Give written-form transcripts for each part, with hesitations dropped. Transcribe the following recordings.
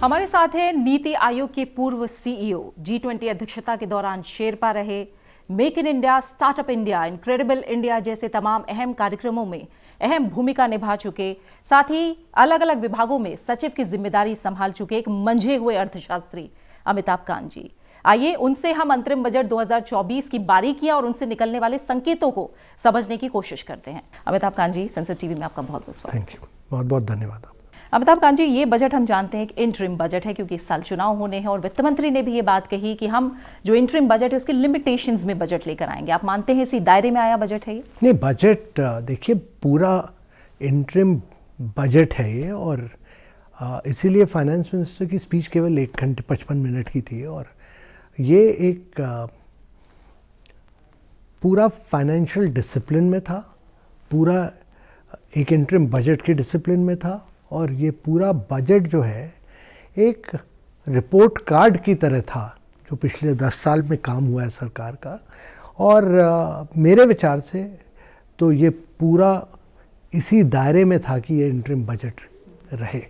हमारे साथ है नीति आयोग के पूर्व सीईओ, G20 अध्यक्षता के दौरान शेरपा रहे, make in India, startup India, incredible India जैसे तमाम अहम कार्यक्रमों में अहम भूमिका निभा चुके, साथ ही अलग अलग विभागों में सचिव की जिम्मेदारी संभाल चुके एक मंझे हुए अर्थशास्त्री अमिताभ कांत जी। आइए उनसे हम अंतरिम बजट 2024 की बारीकियां और उनसे निकलने वाले संकेतों को समझने की कोशिश करते हैं। अमिताभ कांत जी, संसद टीवी में आपका बहुत बहुत स्वागत। थैंक यू, बहुत बहुत धन्यवाद। अमिताभ कांत जी, ये बजट हम जानते हैं एक इंटरिम बजट है क्योंकि इस साल चुनाव होने हैं और वित्त मंत्री ने भी ये बात कही कि हम जो इंटरिम बजट है उसके लिमिटेशंस में बजट लेकर आएंगे। आप मानते हैं इसी दायरे में आया बजट है ये? नहीं, बजट देखिए पूरा इंटरिम बजट है ये, और इसीलिए फाइनेंस मिनिस्टर की स्पीच केवल 1 घंटे 55 मिनट की थी, और ये एक पूरा फाइनेंशियल डिसिप्लिन में था, पूरा एक इंटरिम बजट के डिसिप्लिन में था, और ये पूरा बजट जो है एक रिपोर्ट कार्ड की तरह था जो पिछले 10 साल में काम हुआ है सरकार का। और मेरे विचार से तो ये पूरा इसी दायरे में था कि ये इंटरिम बजट रहे।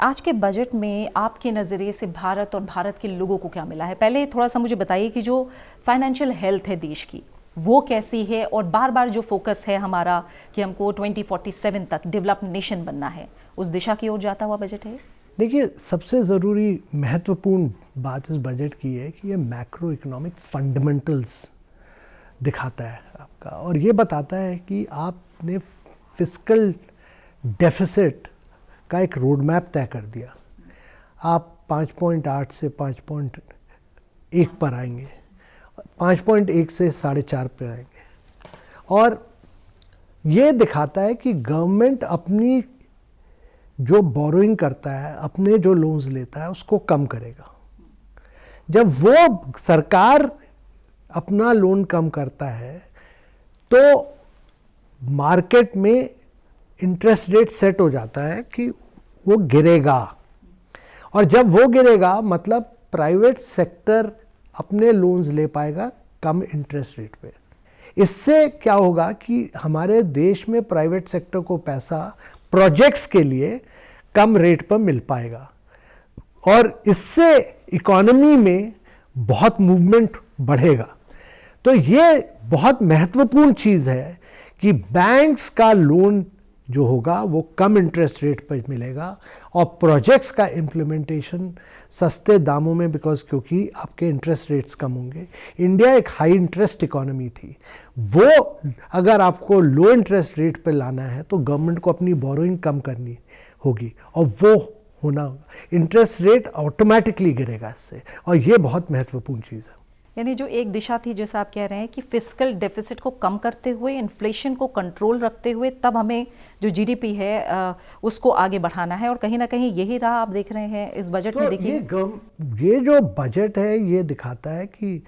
आज के बजट में आपके नज़रिए से भारत और भारत के लोगों को क्या मिला है? पहले थोड़ा सा मुझे बताइए कि जो फाइनेंशियल हेल्थ है देश की वो कैसी है, और बार बार जो फोकस है हमारा कि हमको 2047 तक डेवलप्ड नेशन बनना है, उस दिशा की ओर जाता हुआ बजट है? देखिए, सबसे ज़रूरी महत्वपूर्ण बात इस बजट की है कि ये मैक्रो इकोनॉमिक फंडामेंटल्स दिखाता है आपका, और ये बताता है कि आपने फिस्कल डेफिसिट का एक रोड मैप तय कर दिया। आप 5.8 से 5.1 पर आएंगे, 5.1 से 4.5 पे आएंगे, और ये दिखाता है कि गवर्नमेंट अपनी जो बोरोइंग करता है, अपने जो लोन्स लेता है, उसको कम करेगा। जब वो सरकार अपना लोन कम करता है तो मार्केट में इंटरेस्ट रेट सेट हो जाता है कि वो गिरेगा, और जब वो गिरेगा मतलब प्राइवेट सेक्टर अपने लोन्स ले पाएगा कम इंटरेस्ट रेट पे। इससे क्या होगा कि हमारे देश में प्राइवेट सेक्टर को पैसा प्रोजेक्ट्स के लिए कम रेट पर मिल पाएगा, और इससे इकोनॉमी में बहुत मूवमेंट बढ़ेगा। तो ये बहुत महत्वपूर्ण चीज़ है कि बैंक्स का लोन जो होगा वो कम इंटरेस्ट रेट पर मिलेगा, और प्रोजेक्ट्स का इम्प्लीमेंटेशन सस्ते दामों में, क्योंकि आपके इंटरेस्ट रेट्स कम होंगे। इंडिया एक हाई इंटरेस्ट इकोनॉमी थी, वो अगर आपको लो इंटरेस्ट रेट पे लाना है तो गवर्नमेंट को अपनी बोरोइंग कम करनी होगी, और वो होना होगा, इंटरेस्ट रेट ऑटोमेटिकली गिरेगा इससे, और ये बहुत महत्वपूर्ण चीज़ है। यानी जो एक दिशा थी, जैसा आप कह रहे हैं कि फिस्कल डेफिसिट को कम करते हुए, इन्फ्लेशन को कंट्रोल रखते हुए, तब हमें जो जीडीपी है उसको आगे बढ़ाना है, और कहीं ना कहीं यही राह आप देख रहे हैं इस बजट में। देखिए, ये जो बजट है ये दिखाता है कि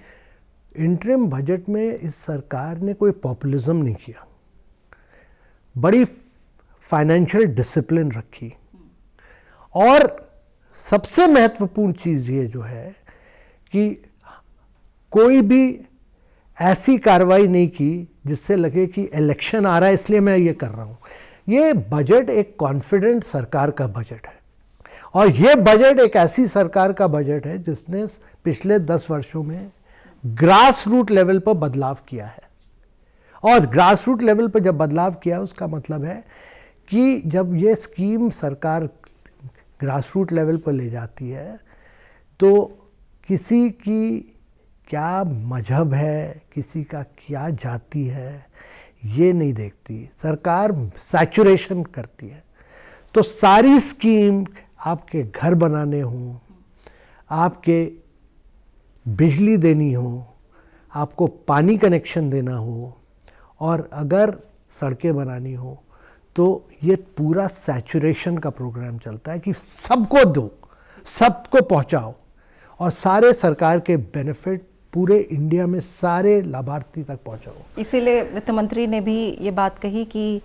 इंटरिम बजट में इस सरकार ने कोई पॉपुलिज्म नहीं किया, बड़ी फाइनेंशियल डिसिप्लिन रखी, और सबसे महत्वपूर्ण चीज़ ये जो है कि कोई भी ऐसी कार्रवाई नहीं की जिससे लगे कि इलेक्शन आ रहा है इसलिए मैं ये कर रहा हूँ। ये बजट एक कॉन्फिडेंट सरकार का बजट है, और ये बजट एक ऐसी सरकार का बजट है जिसने पिछले 10 वर्षों में ग्रास रूट लेवल पर बदलाव किया है। और ग्रास रूट लेवल पर जब बदलाव किया उसका मतलब है कि जब ये स्कीम सरकार ग्रास रूट लेवल पर ले जाती है तो किसी की क्या मजहब है, किसी का क्या जाति है, ये नहीं देखती सरकार, सैचुरेशन करती है। तो सारी स्कीम, आपके घर बनाने हों, आपके बिजली देनी हो, आपको पानी कनेक्शन देना हो, और अगर सड़कें बनानी हो, तो ये पूरा सैचुरेशन का प्रोग्राम चलता है कि सबको दो, सबको पहुंचाओ, और सारे सरकार के बेनिफिट पूरे इंडिया में सारे लाभार्थी तक पहुंचाओ। इसीलिए वित्त मंत्री ने भी ये बात कही कि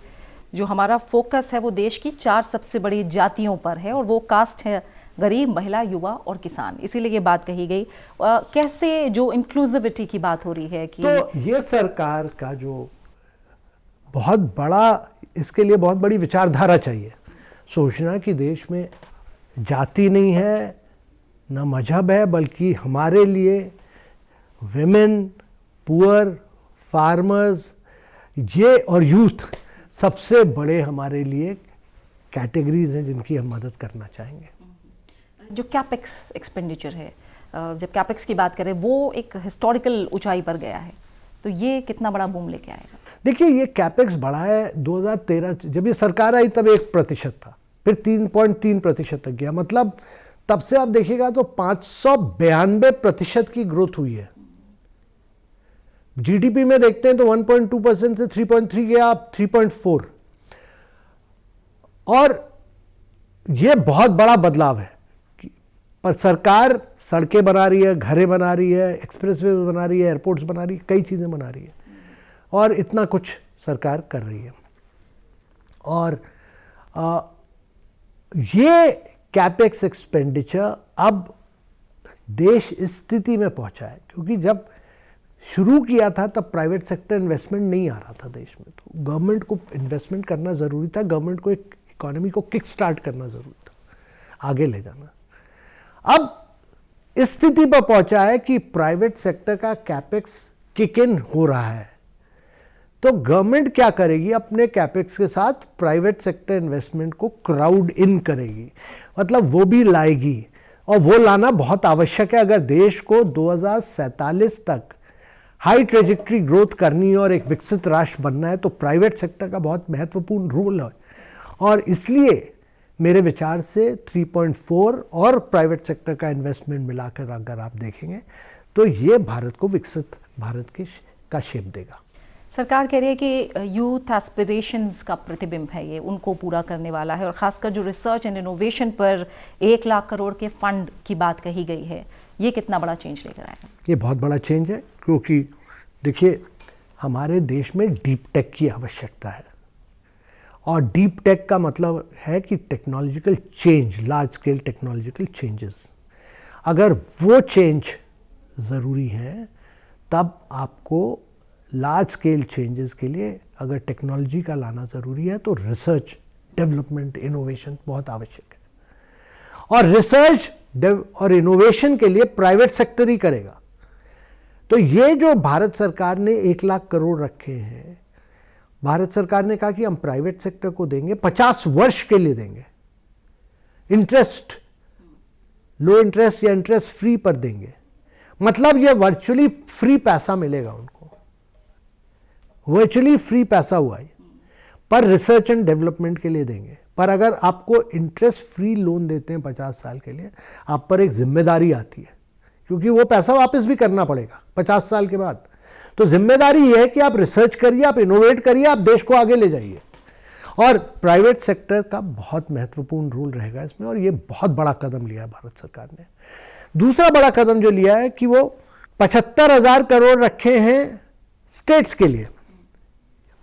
जो हमारा फोकस है वो देश की 4 सबसे बड़ी जातियों पर है, और वो कास्ट है गरीब, महिला, युवा और किसान। इसीलिए ये बात कही गई। कैसे जो इंक्लूसिविटी की बात हो रही है कि तो ये सरकार का जो बहुत बड़ा, इसके लिए बहुत बड़ी विचारधारा चाहिए। सोचना कि देश में जाति नहीं है, ना मजहब है, बल्कि हमारे लिए विमेन, पुअर, फार्मर्स ये और यूथ सबसे बड़े हमारे लिए कैटेगरीज हैं जिनकी हम मदद करना चाहेंगे। जो कैपेक्स एक्सपेंडिचर है, जब कैपेक्स की बात करें वो एक हिस्टोरिकल ऊंचाई पर गया है, तो ये कितना बड़ा बूम लेके आएगा? देखिए, ये कैपेक्स बढ़ा है 2013 जब ये सरकार आई तब 1% था, फिर 3.3% तक गया। मतलब तब से आप देखिएगा तो 592% की ग्रोथ हुई है। जीडीपी में देखते हैं तो 1.2% से 3.3 गया, अब 3.4, और ये बहुत बड़ा बदलाव है। पर सरकार सड़कें बना रही है, घरें बना रही है, एक्सप्रेसवे बना रही है, एयरपोर्ट्स बना रही है, कई चीज़ें बना रही है, और इतना कुछ सरकार कर रही है। और ये कैपेक्स एक्सपेंडिचर अब देश इस स्थिति में पहुंचा है, क्योंकि जब शुरू किया था तब प्राइवेट सेक्टर इन्वेस्टमेंट नहीं आ रहा था देश में, तो गवर्नमेंट को इन्वेस्टमेंट करना ज़रूरी था, गवर्नमेंट को एक इकोनॉमी को किक स्टार्ट करना ज़रूरी था, आगे ले जाना। अब इस स्थिति पर पहुंचा है कि प्राइवेट सेक्टर का कैपेक्स किक इन हो रहा है, तो गवर्नमेंट क्या करेगी, अपने कैपेक्स के साथ प्राइवेट सेक्टर इन्वेस्टमेंट को क्राउड इन करेगी, मतलब वो भी लाएगी, और वो लाना बहुत आवश्यक है। अगर देश को 2047 तक हाई ट्रेजेक्ट्री ग्रोथ करनी है और एक विकसित राष्ट्र बनना है, तो प्राइवेट सेक्टर का बहुत महत्वपूर्ण रोल है। और इसलिए मेरे विचार से 3.4 और प्राइवेट सेक्टर का इन्वेस्टमेंट मिलाकर अगर आप देखेंगे तो ये भारत को विकसित भारत का शेप देगा। सरकार कह रही है कि यूथ एस्पिरेशंस का प्रतिबिंब है ये, उनको पूरा करने वाला है, और खासकर जो रिसर्च एंड इनोवेशन पर 1 लाख करोड़ के फंड की बात कही गई है, ये कितना बड़ा चेंज लेकर आएगा? ये बहुत बड़ा चेंज है, क्योंकि देखिए हमारे देश में डीप टेक की आवश्यकता है, और डीप टेक का मतलब है कि technological change, large scale technological changes. अगर वो चेंज ज़रूरी है, तब आपको लार्ज स्केल चेंजेस के लिए अगर टेक्नोलॉजी का लाना ज़रूरी है, तो रिसर्च, डेवलपमेंट, इनोवेशन बहुत आवश्यक है। और रिसर्च और इनोवेशन के लिए प्राइवेट सेक्टर ही करेगा। तो ये जो भारत सरकार ने 1 लाख करोड़ रखे हैं, भारत सरकार ने कहा कि हम प्राइवेट सेक्टर को देंगे, 50 वर्ष के लिए देंगे, इंटरेस्ट, लो इंटरेस्ट या इंटरेस्ट फ्री पर देंगे। मतलब ये वर्चुअली फ्री पैसा मिलेगा उनको, वर्चुअली फ्री पैसा हुआ है, पर रिसर्च एंड डेवलपमेंट के लिए देंगे। पर अगर आपको इंटरेस्ट फ्री लोन देते हैं 50 साल के लिए, आप पर एक जिम्मेदारी आती है, क्योंकि वो पैसा वापस भी करना पड़ेगा 50 साल के बाद। तो जिम्मेदारी ये है कि आप रिसर्च करिए, आप इनोवेट करिए, आप देश को आगे ले जाइए। और प्राइवेट सेक्टर का बहुत महत्वपूर्ण रोल रहेगा इसमें, और ये बहुत बड़ा कदम लिया है भारत सरकार ने। दूसरा बड़ा कदम जो लिया है कि वो 75,000 करोड़ रखे हैं स्टेट्स के लिए,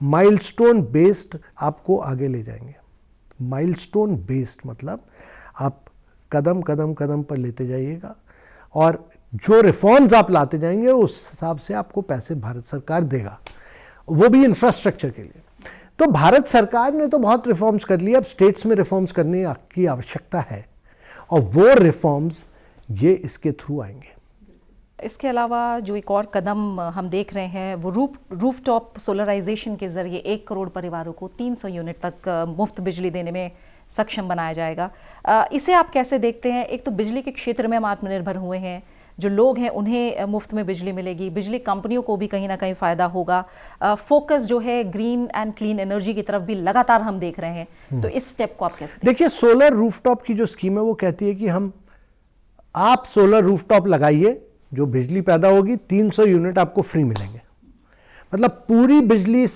माइलस्टोन बेस्ड आपको आगे ले जाएंगे। माइलस्टोन बेस्ड मतलब आप कदम कदम कदम पर लेते जाइएगा, और जो रिफॉर्म्स आप लाते जाएंगे उस हिसाब से आपको पैसे भारत सरकार देगा, वो भी इंफ्रास्ट्रक्चर के लिए। तो भारत सरकार ने तो बहुत रिफॉर्म्स कर लिए, अब स्टेट्स में रिफॉर्म्स करने की आवश्यकता है, और वो रिफॉर्म्स ये इसके थ्रू आएंगे। इसके अलावा जो एक और कदम हम देख रहे हैं वो रूफटॉप सोलराइजेशन के जरिए 1 करोड़ परिवारों को 300 यूनिट तक मुफ्त बिजली देने में सक्षम बनाया जाएगा। इसे आप कैसे देखते हैं? एक तो बिजली के क्षेत्र में हम आत्मनिर्भर हुए हैं, जो लोग हैं उन्हें मुफ्त में बिजली मिलेगी, बिजली कंपनियों को भी कहीं ना कहीं फ़ायदा होगा, फोकस जो है ग्रीन एंड क्लीन एनर्जी की तरफ भी लगातार हम देख रहे हैं। तो इस स्टेप को आप कैसे देखिए? सोलर रूफटॉप की जो स्कीम है वो कहती है कि आप सोलर रूफटॉप लगाइए, जो बिजली पैदा होगी 300 यूनिट आपको फ्री मिलेंगे। मतलब पूरी बिजली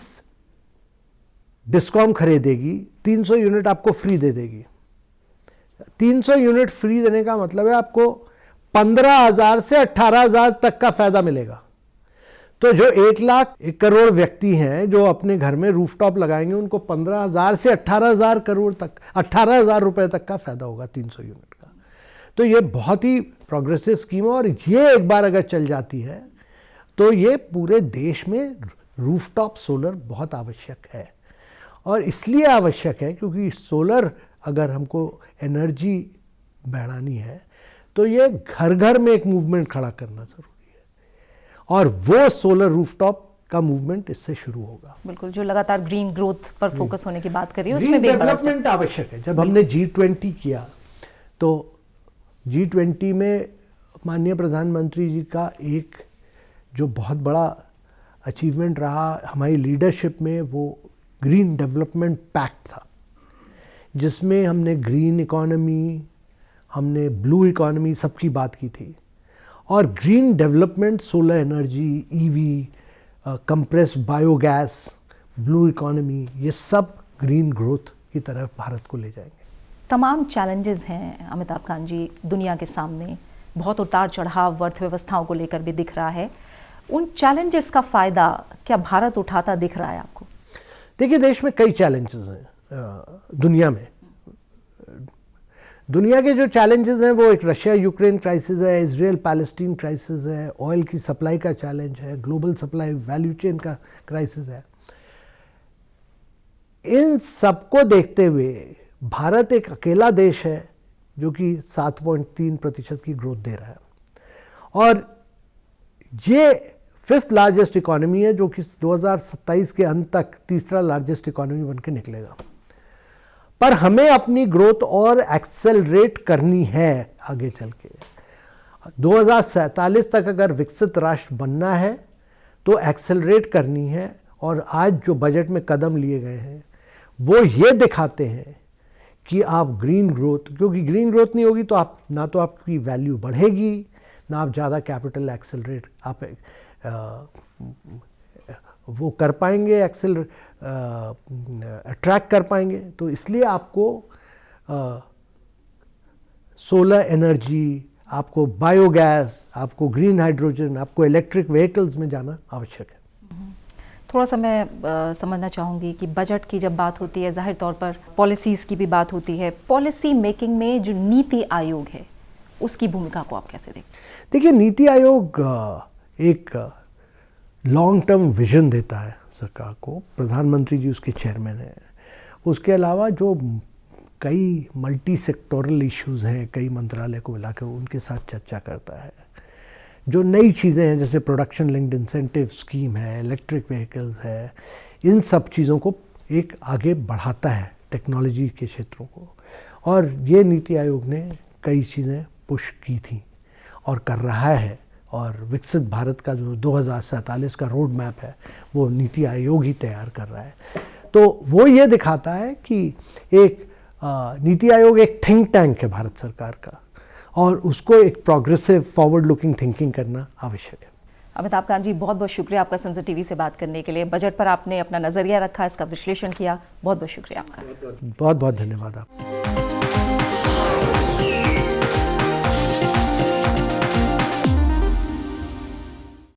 डिस्कॉम खरीदेगी, 300 यूनिट आपको फ्री दे देगी। 300 यूनिट फ्री देने का मतलब है आपको 15,000 से 18,000 तक का फायदा मिलेगा। तो जो 1 करोड़ व्यक्ति हैं जो अपने घर में रूफटॉप लगाएंगे, उनको 15,000 से 18,000 करोड़ तक, 18,000 रुपए तक का फायदा होगा 300 यूनिट का। तो ये बहुत ही प्रोग्रेसिव स्कीम है, और ये एक बार अगर चल जाती है तो ये पूरे देश में रूफटॉप सोलर बहुत आवश्यक है। और इसलिए आवश्यक है क्योंकि सोलर अगर हमको एनर्जी बढ़ानी है तो ये घर घर में एक मूवमेंट खड़ा करना ज़रूरी है, और वो सोलर रूफटॉप का मूवमेंट इससे शुरू होगा। बिल्कुल, जो लगातार ग्रीन ग्रोथ पर फोकस होने की बात कर रही है, उसमें भी एक बड़ा डेवलपमेंट आवश्यक है। जब हमने G20 किया तो G20 में माननीय प्रधानमंत्री जी का एक जो बहुत बड़ा अचीवमेंट रहा हमारी लीडरशिप में, वो ग्रीन डेवलपमेंट पैक्ट था, जिसमें हमने ग्रीन इकोनॉमी, हमने ब्लू इकोनॉमी सबकी बात की थी। और green development, solar energy, EV, compress biogas, blue economy, ये सब ग्रीन ग्रोथ की तरफ भारत को ले जाएंगे। तमाम चैलेंजेस हैं अमिताभ कांत जी दुनिया के सामने, बहुत उतार चढ़ाव अर्थव्यवस्थाओं को लेकर भी दिख रहा है। उन चैलेंजेस का फ़ायदा क्या भारत उठाता दिख रहा है आपको? देखिए, देश में कई चैलेंजेस हैं। दुनिया में दुनिया के जो चैलेंजेस हैं वो एक रशिया यूक्रेन क्राइसिस है, इजराइल पैलेस्टीन क्राइसिस है, ऑयल की सप्लाई का चैलेंज है, ग्लोबल सप्लाई वैल्यू चेन का क्राइसिस है। इन सबको देखते हुए भारत एक अकेला देश है जो कि 7.3% की ग्रोथ दे रहा है, और ये 5th लार्जेस्ट इकोनॉमी है, जो कि 2027 के अंत तक तीसरा लार्जेस्ट इकोनॉमी बन के निकलेगा। पर हमें अपनी ग्रोथ और एक्सेलरेट करनी है आगे चल के। 2047 तक अगर विकसित राष्ट्र बनना है तो एक्सेलरेट करनी है, और आज जो बजट में कदम लिए गए हैं वो ये दिखाते हैं कि आप ग्रीन ग्रोथ, क्योंकि ग्रीन ग्रोथ नहीं होगी तो आप ना तो आपकी वैल्यू बढ़ेगी, ना आप ज़्यादा कैपिटल एक्सेलरेट आप वो कर पाएंगे, अट्रैक्ट कर पाएंगे। तो इसलिए आपको सोलर एनर्जी, आपको बायोगैस, आपको ग्रीन हाइड्रोजन, आपको इलेक्ट्रिक व्हीकल्स में जाना आवश्यक है। थोड़ा सा मैं समझना चाहूँगी कि बजट की जब बात होती है, जाहिर तौर पर पॉलिसीज़ की भी बात होती है। पॉलिसी मेकिंग में जो नीति आयोग है उसकी भूमिका को आप कैसे देखते हैं? देखिए, नीति आयोग एक लॉन्ग टर्म विजन देता है सरकार को। प्रधानमंत्री जी उसके चेयरमैन हैं। उसके अलावा जो कई मल्टी सेक्टोरल इश्यूज़ हैं, कई मंत्रालय को मिलाकर उनके साथ चर्चा करता है। जो नई चीज़ें हैं जैसे प्रोडक्शन लिंक्ड इंसेंटिव स्कीम है, इलेक्ट्रिक व्हीकल्स है, इन सब चीज़ों को एक आगे बढ़ाता है, टेक्नोलॉजी के क्षेत्रों को। और ये नीति आयोग ने कई चीज़ें पुश की थी और कर रहा है, और विकसित भारत का जो 2047 का रोड मैप है वो नीति आयोग ही तैयार कर रहा है। तो वो ये दिखाता है कि एक नीति आयोग एक थिंक टैंक है भारत सरकार का, और उसको एक प्रोग्रेसिव फॉरवर्ड लुकिंग थिंकिंग करना आवश्यक है। अमिताभ कांत जी, बहुत बहुत शुक्रिया आपका सनसद टीवी से बात करने के लिए। बजट पर आपने अपना नज़रिया रखा, इसका विश्लेषण किया, बहुत बहुत शुक्रिया आपका। बहुत बहुत धन्यवाद आपका।